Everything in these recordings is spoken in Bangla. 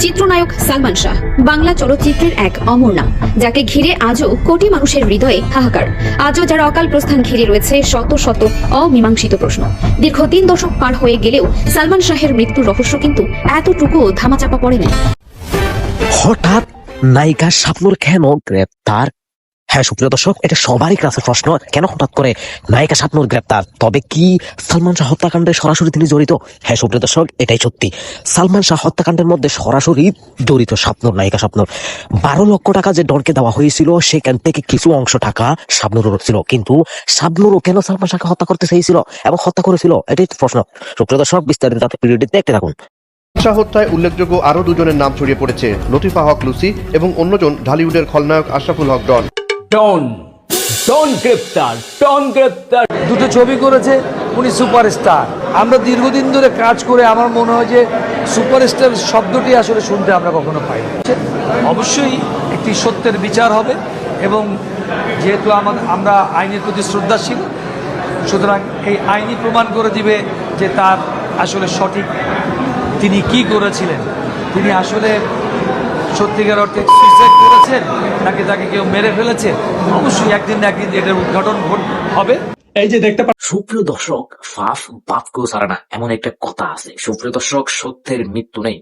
চিত্রনায়ক সালমান শাহ বাংলা চলচ্চিত্রের এক অমর নাম, যাকে ঘিরে আজও কোটি মানুষের হৃদয়ে হাহাকার। আজও যার অকাল প্রস্থান ঘিরে রয়েছে শত শত অমীমাংসিত প্রশ্ন। দীর্ঘ ৩ দশক পার হয়ে গেলেও সালমান শাহের মৃত্যুর রহস্য কিন্তু এতটুকুও ধামাচাপা পড়েনি। হঠাৎ নায়িকা শাবনূর কেন গ্রেপ্তার? হ্যাঁ সুপ্রিয় দর্শক, এটা সবারই কাছে প্রশ্ন, কেন হঠাৎ করে নায়িকা শাবনূর গ্রেপ্তার? তবে কি সালমান শাহ হত্যাকাণ্ডে সরাসরি তিনি জড়িত? হ্যাঁ সুপ্রিয় দর্শক, এটাই সত্যি। সালমান শাহ হত্যাকাণ্ডের মধ্যে সরাসরি জড়িত শাবনূর, নায়িকা শাবনূর। 12 লক্ষ টাকা যে ডনকে দেওয়া হয়েছিল, সেখান থেকে কিছু অংশ টাকা শাবনূরের ছিল। কিন্তু শাবনূরও কেন সালমান শাহকে হত্যা করতে চেয়েছিল এবং হত্যা করেছিল, এটাই প্রশ্ন। সুপ্রিয় দর্শক, বিস্তারিত ভিডিওটি দেখতে থাকুন। শাহ হত্যায় উল্লেখযোগ্য আরও দুজনের নাম ছড়িয়ে পড়েছে, লতিফা হক লুসি এবং অন্যজন ঢালিউডের খলনায়ক আশরাফুল হক ডন। ডন গ্রেপ্তার। দুটো ছবি করেছে, উনি সুপারস্টার। আমরা দীর্ঘদিন ধরে কাজ করে আমার মনে হয় যে সুপারস্টার শব্দটি আসলে শুনতে আমরা কখনো পাই না। অবশ্যই একটি সত্যের বিচার হবে এবং যেহেতু আমরা আইনের প্রতি শ্রদ্ধাশীল, সুতরাং এই আইনই প্রমাণ করে দিবে যে তার আসলে সঠিক তিনি কি করেছিলেন। তিনি আসলে সত্যিকার অর্থে সুইসাইড করেছেন নাকি তাকে কেউ মেরে ফেলেছে, অবশ্যই একদিন না একদিন এটার উদ্ঘাটন হবে। এই যে দেখতে সুপ্রিয় দর্শক, ফাফ বাপকেও ছাড়ে না, এমন একটা কথা আছে। সুপ্রিয় দর্শক, সত্যের মৃত্যু নেই।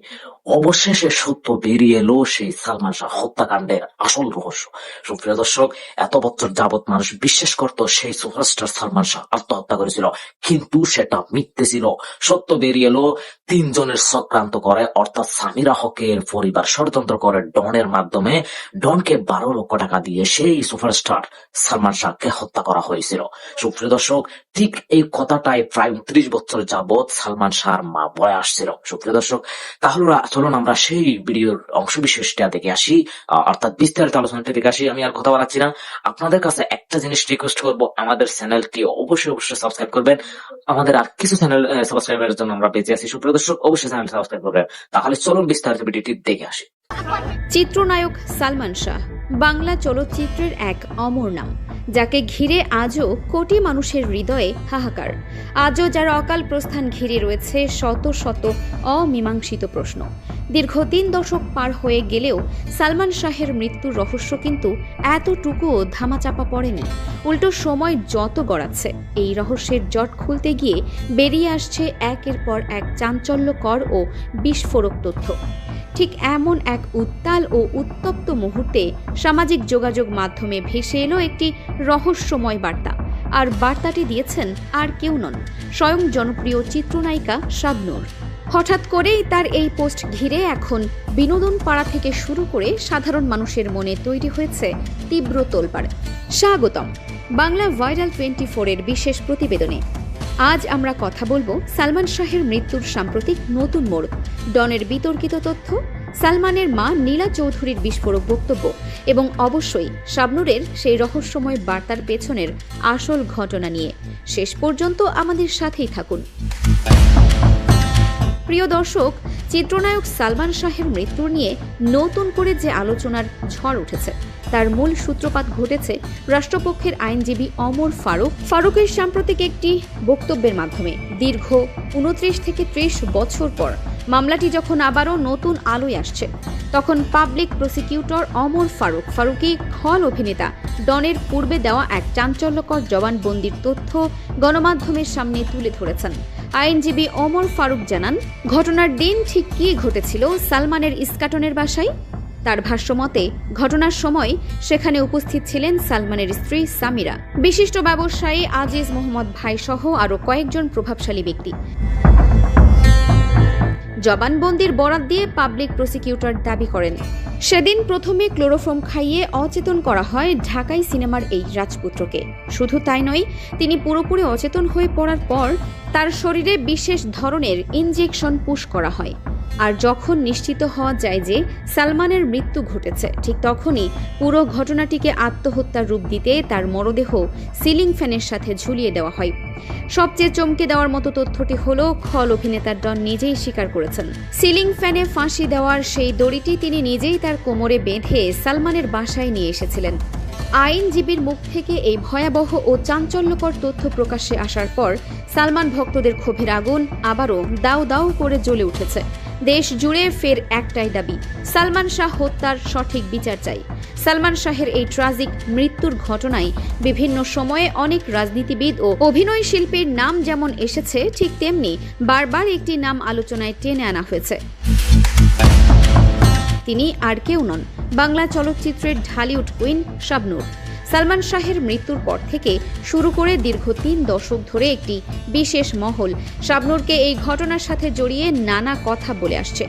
অবশেষে সত্য বেরিয়ে এলো সেই সালমান শাহ হত্যাকাণ্ডের আসল রহস্য। সুপ্রিয় দর্শক, এত বছর যাবৎ মানুষ বিশ্বাস করত সেই সুপারস্টার সালমান শাহ আত্মহত্যা করেছিল, কিন্তু সেটা মিথ্যে ছিল। সত্য বেরিয়ে এলো 3 জনের চক্রান্ত করে, অর্থাৎ সামিরা হকের পরিবার ষড়যন্ত্র করে ডনের মাধ্যমে ডনকে 12 লক্ষ টাকা দিয়ে সেই সুপারস্টার সালমান শাহকে হত্যা করা হয়েছিল। সুপ্রিয় দর্শক, ঠিক এই কথাটাই প্রায় 29 বছর যাবৎ সালমান শাহর মা বলে আসছিল। সুপ্রিয় দর্শক, তাহলে চলুন আমরা সেই ভিডিওর অংশ বিশেষটা দেখে আসি, অর্থাৎ বিস্তারিত আলোচনাটা দেখে আসি। আমি আর কথা বাড়াচ্ছি না, আপনাদের কাছে একটা জিনিস রিকোয়েস্ট করবো, আমাদের চ্যানেলটি অবশ্যই সাবস্ক্রাইব করবেন। আমাদের আর কিছু চ্যানেল সাবস্ক্রাইবারের জন্য আমরা বেঁচে আছি। সুপ্রিয় দর্শক, অবশ্যই চ্যানেল সাবস্ক্রাইব করবেন। তাহলে চলুন বিস্তারিত ভিডিওটি দেখে আসি। চিত্রনায়ক সালমান শাহ বাংলা চলচ্চিত্রের এক অমর নাম, যাকে ঘিরে আজও কোটি মানুষের হৃদয়ে হাহাকার। আজও যার অকাল প্রস্থান ঘিরে রয়েছে শত শত অমীমাংসিত প্রশ্ন। দীর্ঘ 3 দশক পার হয়ে গেলেও সালমান শাহের মৃত্যুর রহস্য কিন্তু এতটুকুও ধামাচাপা পড়েনি। উল্টো সময় যত গড়াচ্ছে, এই রহস্যের জট খুলতে গিয়ে বেরিয়ে আসছে একের পর এক চাঞ্চল্যকর ও বিস্ফোরক তথ্য। ঠিক এমন এক উত্তাল ও উত্তপ্ত মুহূর্তে সামাজিক যোগাযোগ মাধ্যমে ভেসে এলো একটি রহস্যময় বার্তা। আর বার্তাটি দিয়েছেন আর কেউ নন, স্বয়ং জনপ্রিয় চিত্রনায়িকা শাবনূর। হঠাৎ করেই তার এই পোস্ট ঘিরে এখন বিনোদন পাড়া থেকে শুরু করে সাধারণ মানুষের মনে তৈরি হয়েছে তীব্র তোলপাড়। স্বাগতম বাংলা ভাইরাল 24 এর বিশেষ প্রতিবেদনে। আজ আমরা কথা বলবো সালমান শাহের মৃত্যুর সাম্প্রতিক নতুন মোড়, ডনের বিতর্কিত তথ্য, সালমানের মা নীলা চৌধুরীর বিস্ফোরক বক্তব্য এবং অবশ্যই শাবনূরের সেই রহস্যময় বার্তার পেছনের আসল ঘটনা নিয়ে। শেষ পর্যন্ত আমাদের সাথেই থাকুন। প্রিয় দর্শক, চিত্রনায়ক সালমান শাহের মৃত্যু নিয়ে নতুন করে যে আলোচনার ঝড় উঠেছে, তার মূল সূত্রপাত ঘটেছে রাষ্ট্রপক্ষের আইনজীবী ওমর ফারুকের সাম্প্রতিক একটি বক্তব্যের মাধ্যমে। দীর্ঘ 29 থেকে 30 বছর পর মামলাটি যখন আবারও নতুন আলোয় আসছে, তখন পাবলিক প্রসিকিউটর ওমর ফারুকী খল অভিনেতা ডনের পূর্বে দেওয়া এক চাঞ্চল্যকর জবানবন্দির তথ্য গণমাধ্যমের সামনে তুলে ধরেছেন। আইনজীবী ওমর ফারুক জানান, ঘটনার দিন ঠিক কী ঘটেছিল সালমানের ইস্কাটনের বাসায়। তার ভাষ্যমতে, ঘটনার সময় সেখানে উপস্থিত ছিলেন সালমানের স্ত্রী সামিরা, বিশিষ্ট ব্যবসায়ী আজিজ মোহাম্মদ ভাই সহ আরও কয়েকজন প্রভাবশালী ব্যক্তি। জবানবন্দির বরাত দিয়ে পাবলিক প্রসিকিউটর দাবি করেন, সেদিন প্রথমে ক্লোরোফর্ম খাইয়ে অচেতন করা হয় ঢাকাই সিনেমার এই রাজপুত্রকে। শুধু তাই নয়, তিনি পুরোপুরি অচেতন হয়ে পড়ার পর তার শরীরে বিশেষ ধরনের ইনজেকশন পুশ করা হয়। আর যখন নিশ্চিত হওয়া যায় যে সালমানের মৃত্যু ঘটেছে, ঠিক তখনই পুরো ঘটনাটিকে আত্মহত্যার রূপ দিতে তার মরদেহ সিলিং ফ্যানের সাথে ঝুলিয়ে দেওয়া হয়। সবচেয়ে চমকে দেওয়ার মতো তথ্যটি হলো, খল অভিনেতা ডন নিজেই স্বীকার করেছেন, সিলিং ফ্যানে ফাঁসি দেওয়ার সেই দড়িটি তিনি নিজেই তার কোমরে বেঁধে সালমানের বাসায় নিয়ে এসেছিলেন। আইনজীবীর মুখ থেকে এই ভয়াবহ ও চাঞ্চল্যকর তথ্য প্রকাশ্যে আসার পর সালমান ভক্তদের ক্ষোভের আগুন আবারও দাউ দাউ করে জ্বলে উঠেছে। দেশ জুড়ে ফের একটাই দাবি, সালমান শাহ হত্যার সঠিক বিচার চাই। সালমান শাহের এই ট্র্যাজিক মৃত্যুর ঘটনায় বিভিন্ন সময়ে অনেক রাজনীতিবিদ ও অভিনয় শিল্পীর নাম যেমন এসেছে, ঠিক তেমনি বারবার একটি নাম আলোচনায় টেনে আনা হয়েছে। তিনি আর কেউ নন, বাংলা চলচ্চিত্রের ঢালিউড কুইন শাবনূর। সালমান শাহের মৃত্যুর পর থেকে শুরু করে দীর্ঘ 3 দশক ধরে একটি বিশেষ মহল শাবনূরকে এই ঘটনার সাথে জড়িয়ে নানা কথা বলে আসছে।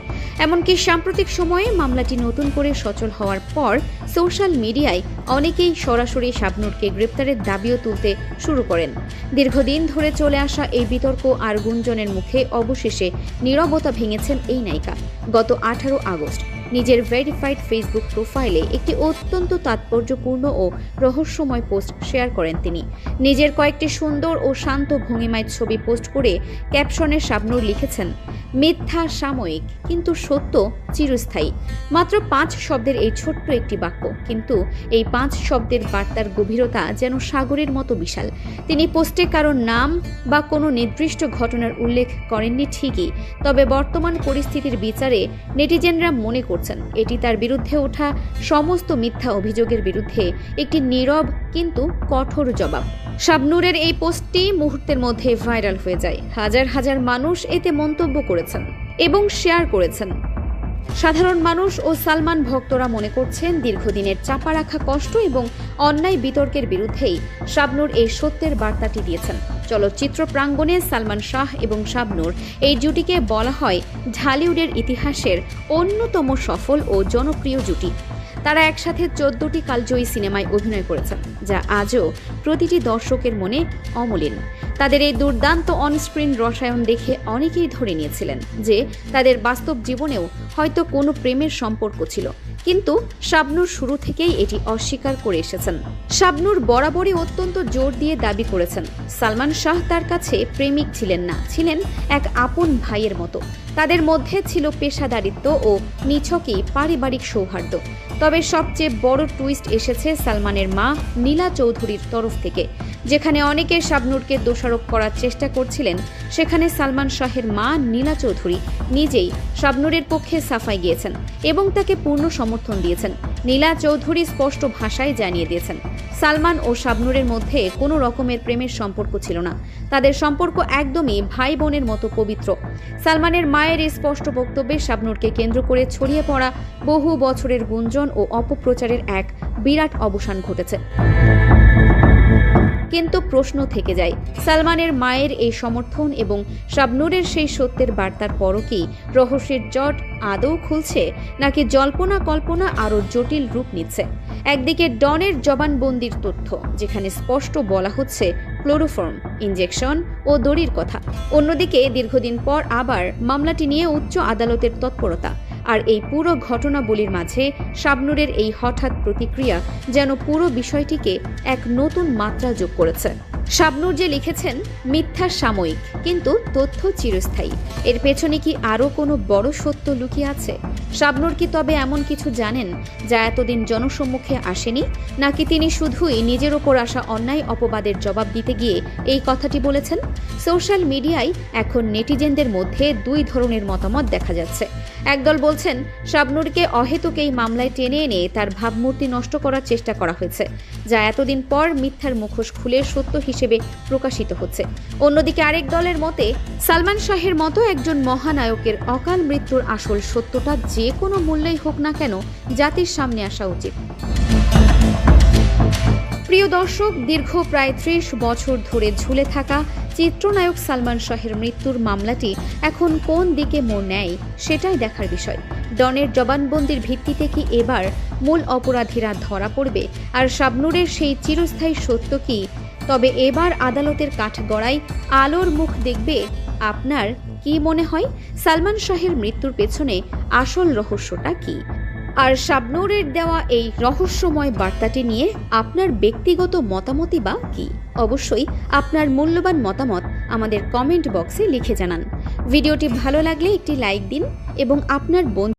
এমনকি সাম্প্রতিক সময়ে মামলাটি নতুন করে সচল হওয়ার পর সোশ্যাল মিডিয়ায় অনেকেই সরাসরি শাবনূরকে গ্রেপ্তারের দাবিও তুলতে শুরু করেন। দীর্ঘদিন ধরে চলে আসা এই বিতর্ক আর গুঞ্জনের মুখে অবশেষে নীরবতা ভেঙেছেন এই নায়িকা। গত 18 আগস্ট নিজের ভেরিফাইড ফেসবুক প্রোফাইলে একটি অত্যন্ত তাৎপর্যপূর্ণ ও রহস্যময় পোস্ট শেয়ার করেন তিনি। নিজের কয়েকটি সুন্দর ও শান্ত ভঙ্গিমায় ছবি পোস্ট করে ক্যাপশনে শাবনূর লিখেছেন, মিথ্যা সাময়িক কিন্তু সত্য চিরস্থায়ী। মাত্র 5 শব্দের এই ছোট্ট একটি বাক্য, কিন্তু এই 5 শব্দের বার্তার গভীরতা যেন সাগরের মতো বিশাল। তিনি পোস্টে কারো নাম বা কোনো নির্দিষ্ট ঘটনার উল্লেখ করেননি ঠিকই, তবে বর্তমান পরিস্থিতির বিচারে নেটিজেনরা মনে করছেন এটি তার বিরুদ্ধে ওঠা সমস্ত মিথ্যা অভিযোগের বিরুদ্ধে একটি নীরব কিন্তু কঠোর জবাব। শাবনূরের এই পোস্টটি মুহূর্তের মধ্যে ভাইরাল হয়ে যায়। হাজার হাজার মানুষ এতে মন্তব্য করেছেন এবং শেয়ার করেছেন। সাধারণ মানুষ ও সালমান ভক্তরা মনে করছেন দীর্ঘদিনের চাপা রাখা কষ্ট এবং অন্যায় বিতর্কের বিরুদ্ধেই শাবনূর এই সত্যের বার্তাটি দিয়েছেন। চলচ্চিত্র প্রাঙ্গণে সালমান শাহ এবং শাবনূর এই জুটিকে বলা হয় ঢালিউডের ইতিহাসের অন্যতম সফল ও জনপ্রিয় জুটি। তারা একসাথে 14টি কালজয়ী সিনেমায় অভিনয় করেছেন, যা আজও প্রতিটি দর্শকের মনে অমলিন। তাদের এই দুর্দান্ত অনস্ক্রিন রসায়ন দেখে অনেকেই ধরে নিয়েছিলেন যে তাদের বাস্তব জীবনেও হয়তো কোনো প্রেমের সম্পর্ক ছিল, কিন্তু শাবনূর শুরু থেকেই এটি অস্বীকার করে এসেছেন। শাবনূর বরাবরই অত্যন্ত জোর দিয়ে দাবি করেছেন সালমান শাহ তার কাছে প্রেমিক ছিলেন না, ছিলেন এক আপন ভাইয়ের মতো। তাদের মধ্যে ছিল পেশাদারিত্ব ও নিছকই পারিবারিক সৌহার্দ্য। তবে সবচেয়ে বড় টুইস্ট এসেছে সালমানের মা নীলা চৌধুরীর তরফ থেকে। যেখানে অনেকে শাবনূরকে দোষারোপ করার চেষ্টা করছিলেন, সেখানে সালমান শাহের মা নীলা চৌধুরী নিজেই শাবনূরের পক্ষে সাফাই গিয়েছেন এবং তাকে পূর্ণ সমর্থন দিয়েছেন। নীলা চৌধুরী স্পষ্ট ভাষায় জানিয়ে দিয়েছেন সালমান ও শাবনূরের মধ্যে কোনো রকমের প্রেমের সম্পর্ক ছিল না। তাদের সম্পর্ক একদমই ভাই বোনের মতো পবিত্র। সালমানের মায়ের এই স্পষ্ট বক্তব্যে শাবনূরকে কেন্দ্র করে ছড়িয়ে পড়া বহু বছরের গুঞ্জন ও অপপ্রচারের এক বিরাট অবসান ঘটেছে। কিন্তু প্রশ্ন থেকে যায়, সালমানের মায়ের এই সমর্থন এবং শাবনূরের সেই সত্যের বার্তার পরও কি রহস্যের জট আদৌ খুলছে, নাকি জল্পনা কল্পনা আরও জটিল রূপ নিচ্ছে? একদিকে ডনের জবানবন্দির তথ্য, যেখানে স্পষ্ট বলা হচ্ছে ক্লোরোফর্ম ইনজেকশন ও দড়ির কথা। অন্যদিকে দীর্ঘদিন পর আবার মামলাটি নিয়ে উচ্চ আদালতের তৎপরতা। আর এই পুরো ঘটনাবলীর মাঝে শাবনূরের এই হঠাৎ প্রতিক্রিয়া যেন পুরো বিষয়টিকে এক নতুন মাত্রা যোগ করেছে। শাবনূর যে লিখেছেন মিথ্যা সাময়িক কিন্তু তথ্য চিরস্থায়ী, এর পেছনে কি আরও কোনো বড় সত্য লুকিয়ে আছে? শাবনূর কি তবে এমন কিছু জানেন যা এতদিন জনসম্মুখে আসেনি, নাকি তিনি শুধুই নিজের ওপর আসা অন্যায় অপবাদের জবাব দিতে গিয়ে এই কথাটি বলেছেন? সোশ্যাল মিডিয়ায় এখন নেটিজেনদের মধ্যে 2 ধরনের মতামত দেখা যাচ্ছে। একদল বলছেন শাবনূরকে অহেতুক এই মামলায় টেনে এনে তার ভাবমূর্তি নষ্ট করার চেষ্টা করা হয়েছে, যা এতদিন পর মিথ্যার মুখোশ খুলে সত্য হিসেবে প্রকাশিত হচ্ছে। অন্যদিকে আরেক দলের মতে সালমান শাহের মতো একজন মহানায়কের অকাল মৃত্যুর আসল সত্যটা যে কোনো মূল্যেই হোক না কেন জাতির সামনে আসা উচিত। প্রিয় দর্শক, দীর্ঘ প্রায় 30 বছর ধরে ঝুলে থাকা চিত্রনায়ক সালমান শাহের মৃত্যুর মামলাটি এখন কোন দিকে মোড় নেয় সেটাই দেখার বিষয়। ডনের জবানবন্দির ভিত্তিতে কি এবার মূল অপরাধীরা ধরা পড়বে, আর শাবনূরের সেই চিরস্থায়ী সত্য কি তবে এবার আদালতের কাঠগড়ায় আলোর মুখ দেখবে? আপনার কি মনে হয় সালমান শাহের মৃত্যুর পেছনে আসল রহস্যটা কি? আর শাবনূরের দেওয়া এই রহস্যময় বার্তাটি নিয়ে আপনার ব্যক্তিগত মতামতই বা কি? অবশ্যই আপনার মূল্যবান মতামত আমাদের কমেন্ট বক্সে লিখে জানান। ভিডিওটি ভালো লাগলে একটি লাইক দিন এবং আপনার বন্ধু